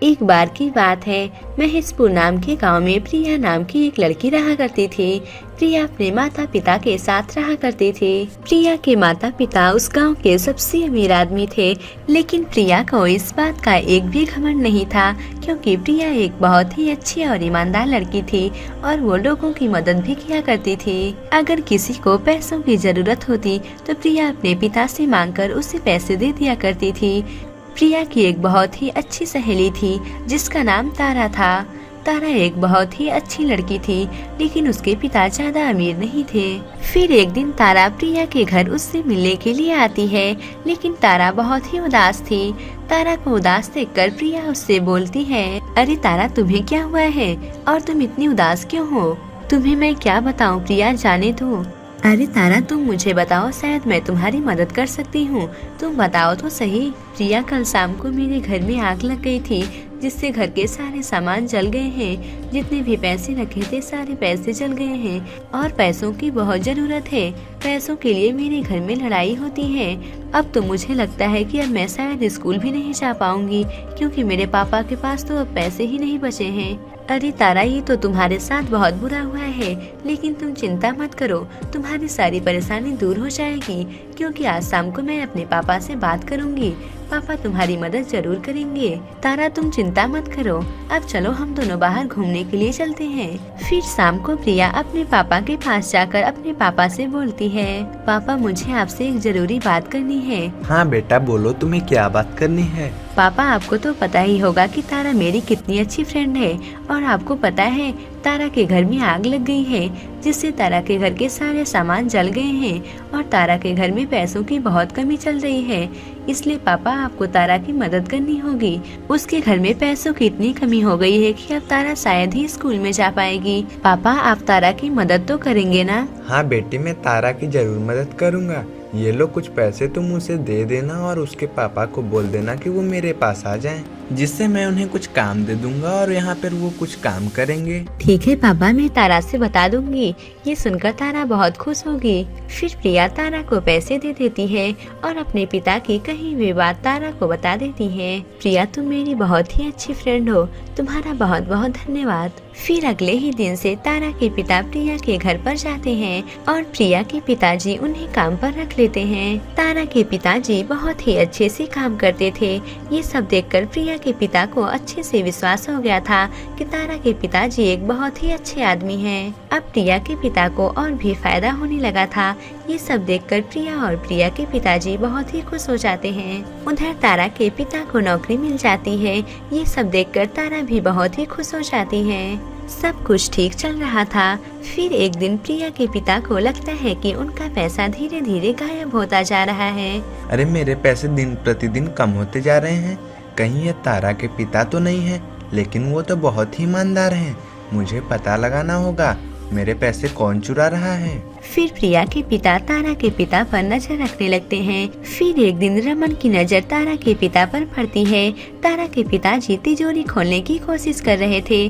एक बार की बात है, महेशपुर नाम के गांव में प्रिया नाम की एक लड़की रहा करती थी। प्रिया अपने माता पिता के साथ रहा करती थी। प्रिया के माता पिता उस गांव के सबसे अमीर आदमी थे, लेकिन प्रिया को इस बात का एक भी घमंड नहीं था, क्योंकि प्रिया एक बहुत ही अच्छी और ईमानदार लड़की थी और वो लोगों की मदद भी किया करती थी। अगर किसी को पैसों की जरूरत होती तो प्रिया अपने पिता से मांगकर उसे पैसे दे दिया करती थी। प्रिया की एक बहुत ही अच्छी सहेली थी जिसका नाम तारा था। तारा एक बहुत ही अच्छी लड़की थी, लेकिन उसके पिता ज्यादा अमीर नहीं थे। फिर एक दिन तारा प्रिया के घर उससे मिलने के लिए आती है, लेकिन तारा बहुत ही उदास थी। तारा को उदास देखकर प्रिया उससे बोलती है, अरे तारा, तुम्हें क्या हुआ है और तुम इतनी उदास क्यों हो? तुम्हें मैं क्या बताऊं प्रिया, जाने दो। अरे तारा, तुम मुझे बताओ, शायद मैं तुम्हारी मदद कर सकती हूँ। तुम बताओ तो सही। प्रिया, कल शाम को मेरे घर में आग लग गई थी, जिससे घर के सारे सामान जल गए हैं। जितने भी पैसे रखे थे सारे पैसे जल गए हैं और पैसों की बहुत जरूरत है। पैसों के लिए मेरे घर में लड़ाई होती है। अब तो मुझे लगता है कि अब मैं शायद स्कूल भी नहीं जा पाऊंगी, क्योंकि मेरे पापा के पास तो अब पैसे ही नहीं बचे हैं। अरे तारा, ये तो तुम्हारे साथ बहुत बुरा हुआ है, लेकिन तुम चिंता मत करो, तुम्हारी सारी परेशानी दूर हो जाएगी, क्योंकि आज शाम को मैं अपने पापा से बात करूंगी। पापा तुम्हारी मदद जरूर करेंगे। तारा, तुम चिंता मत करो, अब चलो हम दोनों बाहर घूमने के लिए चलते हैं। फिर शाम को प्रिया अपने पापा के पास जाकर अपने पापा से बोलती है, पापा, मुझे आपसे एक जरूरी बात करनी है। हाँ बेटा, बोलो, तुम्हें क्या बात करनी है? पापा, आपको तो पता ही होगा कि तारा मेरी कितनी अच्छी फ्रेंड है, और आपको पता है तारा के घर में आग लग गई है, जिससे तारा के घर के सारे सामान जल गए हैं और तारा के घर में पैसों की बहुत कमी चल रही है। इसलिए पापा, आपको तारा की मदद करनी होगी। उसके घर में पैसों की इतनी कमी हो गई है कि अब तारा शायद ही स्कूल में जा पाएगी। पापा, आप तारा की मदद तो करेंगे ना? हाँ बेटी, मैं तारा की जरूर मदद करूँगा। ये लो कुछ पैसे, तुम उसे दे देना और उसके पापा को बोल देना कि वो मेरे पास आ जाएं, जिससे मैं उन्हें कुछ काम दे दूंगा और यहाँ पर वो कुछ काम करेंगे। ठीक है पापा, मैं तारा से बता दूंगी। ये सुनकर तारा बहुत खुश होगी। फिर प्रिया तारा को पैसे दे देती है और अपने पिता की कही हुई बात तारा को बता देती है। प्रिया, तुम मेरी बहुत ही अच्छी फ्रेंड हो, तुम्हारा बहुत बहुत धन्यवाद। फिर अगले ही दिन से तारा के पिता प्रिया के घर पर जाते हैं और प्रिया के पिताजी उन्हें काम पर रख लेते हैं। तारा के पिताजी बहुत ही अच्छे से काम करते थे। ये सब देखकर प्रिया के पिता को अच्छे से विश्वास हो गया था कि तारा के पिताजी एक बहुत ही अच्छे आदमी हैं। अब प्रिया के पिता को और भी फायदा होने लगा था। ये सब देखकर प्रिया और प्रिया के पिताजी बहुत ही खुश हो जाते हैं। उधर तारा के पिता को नौकरी मिल जाती है। ये सब देखकर तारा भी बहुत ही खुश हो जाती है। सब कुछ ठीक चल रहा था। फिर एक दिन प्रिया के पिता को लगता है कि उनका पैसा धीरे धीरे गायब होता जा रहा है। अरे, मेरे पैसे दिन प्रतिदिन कम होते जा रहे हैं। कहीं ये तारा के पिता तो नहीं है, लेकिन वो तो बहुत ही ईमानदार हैं। मुझे पता लगाना होगा मेरे पैसे कौन चुरा रहा है। फिर प्रिया के पिता तारा के पिता पर नजर रखने लगते हैं। फिर एक दिन रमन की नजर तारा के पिता पर पड़ती है। तारा के पिताजी तिजोरी खोलने की कोशिश कर रहे थे।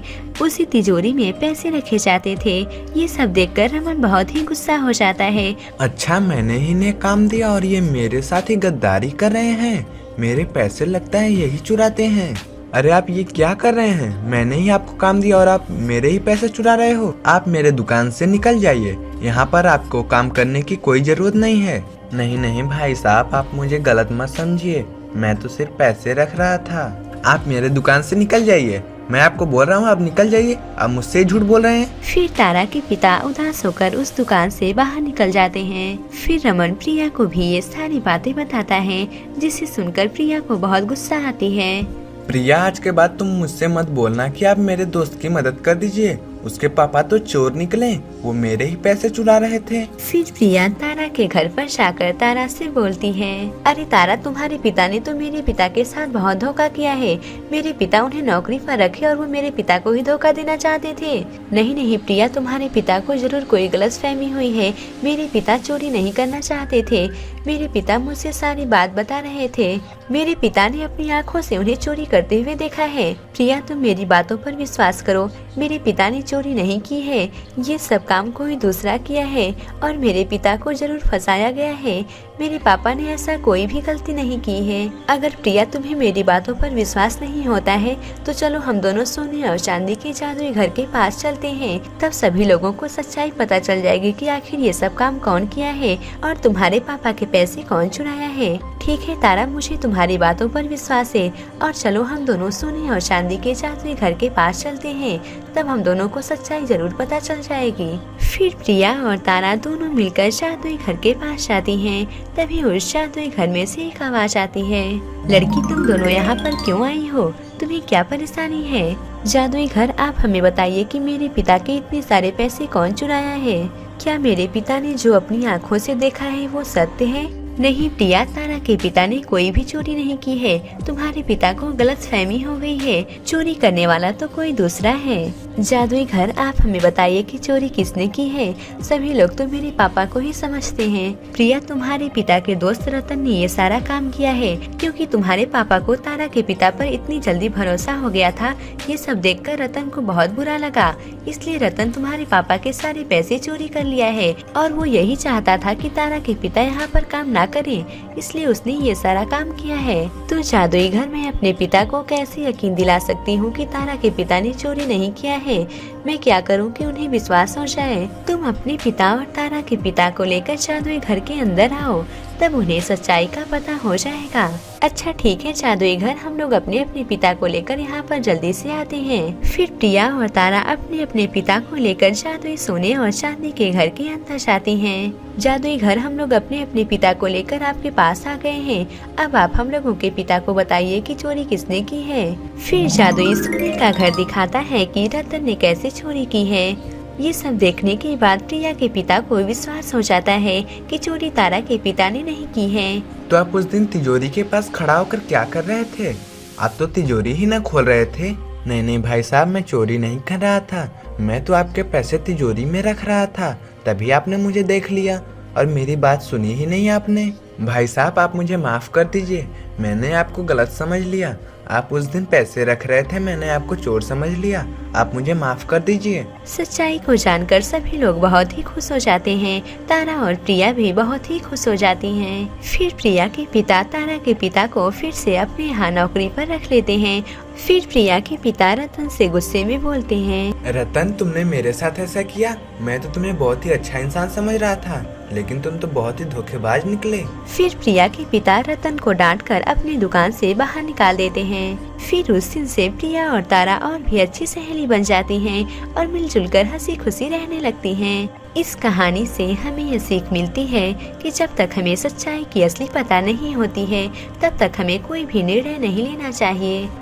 उसी तिजोरी में पैसे रखे जाते थे। ये सब देखकर रमन बहुत ही गुस्सा हो जाता है। अच्छा, मैंने ही इन्हें काम दिया और ये मेरे साथ ही गद्दारी कर रहे हैं। मेरे पैसे लगता है यही चुराते हैं। अरे, आप ये क्या कर रहे हैं? मैंने ही आपको काम दिया और आप मेरे ही पैसे चुरा रहे हो। आप मेरे दुकान से निकल जाइए। यहाँ पर आपको काम करने की कोई जरूरत नहीं है। नहीं नहीं भाई साहब, आप मुझे गलत मत समझिए, मैं तो सिर्फ पैसे रख रहा था। आप मेरे दुकान से निकल जाइए। मैं आपको बोल रहा हूँ, आप निकल जाइए। आप मुझसे झूठ बोल रहे हैं। फिर तारा के पिता उदास होकर उस दुकान से बाहर निकल जाते हैं। फिर रमन प्रिया को भी ये सारी बातें बताता है, जिसे सुनकर प्रिया को बहुत गुस्सा आती है। प्रिया, आज के बाद तुम मुझसे मत बोलना कि आप मेरे दोस्त की मदद कर दीजिए। उसके पापा तो चोर निकले, वो मेरे ही पैसे चुरा रहे थे। फिर प्रिया तारा के घर पर जाकर तारा से बोलती है, अरे तारा, तुम्हारे पिता ने तो मेरे पिता के साथ बहुत धोखा किया है। मेरे पिता उन्हें नौकरी पर रखे और वो मेरे पिता को ही धोखा देना चाहते थे। नहीं नहीं प्रिया, तुम्हारे पिता को जरूर कोई गलतफहमी हुई है। मेरे पिता चोरी नहीं करना चाहते थे। मेरे पिता मुझसे सारी बात बता रहे थे। मेरे पिता ने अपनी आँखों से उन्हें चोरी करते हुए देखा है। प्रिया, तुम मेरी बातों पर विश्वास करो, मेरे पिता ने चोरी नहीं की है। ये सब काम कोई दूसरा किया है और मेरे पिता को जरूर फंसाया गया है। मेरे पापा ने ऐसा कोई भी गलती नहीं की है। अगर प्रिया तुम्हें मेरी बातों पर विश्वास नहीं होता है तो चलो हम दोनों सोने और चांदी के जादुई घर के पास चलते हैं। तब सभी लोगों को सच्चाई पता चल जाएगी कि आखिर ये सब काम कौन किया है और तुम्हारे पापा के पैसे कौन चुराया है। ठीक है तारा, मुझे तुम्हारी बातों पर विश्वास है और चलो हम दोनों सोने और चांदी के जादुई घर के पास चलते हैं। तब हम दोनों को सच्चाई जरूर पता चल जाएगी। फिर प्रिया और तारा दोनों मिलकर जादुई घर के पास जाती हैं। तभी उस जादुई घर में से एक आवाज आती है, लड़की तुम दोनों यहाँ पर क्यों आई हो? तुम्हें क्या परेशानी है? जादुई घर, आप हमें बताइए कि मेरे पिता के इतने सारे पैसे कौन चुराया है? क्या मेरे पिता ने जो अपनी आँखों से देखा है वो सत्य है? नहीं प्रिया, तारा के पिता ने कोई भी चोरी नहीं की है। तुम्हारे पिता को गलतफहमी हो गई है। चोरी करने वाला तो कोई दूसरा है। जादुई घर, आप हमें बताइए कि चोरी किसने की है? सभी लोग तो मेरे पापा को ही समझते हैं। प्रिया, तुम्हारे पिता के दोस्त रतन ने ये सारा काम किया है क्योंकि तुम्हारे पापा को तारा के पिता पर इतनी जल्दी भरोसा हो गया था। ये सब देखकर रतन को बहुत बुरा लगा, इसलिए रतन तुम्हारे पापा के सारे पैसे चोरी कर लिया है और वो यही चाहता था कि तारा के पिता यहाँ पर काम ना करें, इसलिए उसने ये सारा काम किया है। तो जादुई घर, मैं अपने पिता को कैसे यकीन दिला सकती हूँ कि तारा के पिता ने चोरी नहीं किया है? मैं क्या करूँ कि उन्हें विश्वास हो जाए? तुम अपने पिता और तारा के पिता को लेकर जादुई घर के अंदर आओ, तब उन्हें सच्चाई का पता हो जाएगा। अच्छा ठीक है जादुई घर, हम लोग अपने अपने पिता को लेकर यहाँ पर जल्दी से आते हैं। फिर प्रिया और तारा अपने अपने पिता को लेकर जादुई सोने और चांदी के घर के अंदर जाती हैं। जादुई घर, हम लोग अपने अपने पिता को लेकर आपके पास आ गए हैं। अब आप हम लोगों के पिता को बताइए कि चोरी किसने की है। फिर जादुई सोने का घर दिखाता है कि रतन ने कैसे चोरी की है। ये सब देखने के बाद प्रिया के पिता को विश्वास हो जाता है कि चोरी तारा के पिता ने नहीं की है। तो आप उस दिन तिजोरी के पास खड़ा होकर क्या कर रहे थे? आप तो तिजोरी ही ना खोल रहे थे। नहीं नहीं भाई साहब, मैं चोरी नहीं कर रहा था। मैं तो आपके पैसे तिजोरी में रख रहा था, तभी आपने मुझे देख लिया और मेरी बात सुनी ही नहीं आपने। भाई साहब, आप मुझे माफ कर दीजिए, मैंने आपको गलत समझ लिया। आप उस दिन पैसे रख रहे थे, मैंने आपको चोर समझ लिया। आप मुझे माफ कर दीजिए। सच्चाई को जानकर सभी लोग बहुत ही खुश हो जाते हैं। तारा और प्रिया भी बहुत ही खुश हो जाती हैं। फिर प्रिया के पिता तारा के पिता को फिर से अपने यहाँ नौकरी पर रख लेते हैं। फिर प्रिया के पिता रतन से गुस्से में बोलते हैं, रतन, तुमने मेरे साथ ऐसा किया? मैं तो तुम्हें बहुत ही अच्छा इंसान समझ रहा था, लेकिन तुम तो बहुत ही धोखेबाज निकले। फिर प्रिया के पिता रतन को डांटकर अपनी दुकान से बाहर निकाल देते हैं। फिर उस दिन से प्रिया और तारा और भी अच्छी सहेली बन जाती हैं और मिलजुल कर हंसी खुशी रहने लगती हैं। इस कहानी से हमें यह सीख मिलती है कि जब तक हमें सच्चाई की असली पता नहीं होती है, तब तक हमें कोई भी निर्णय नहीं लेना चाहिए।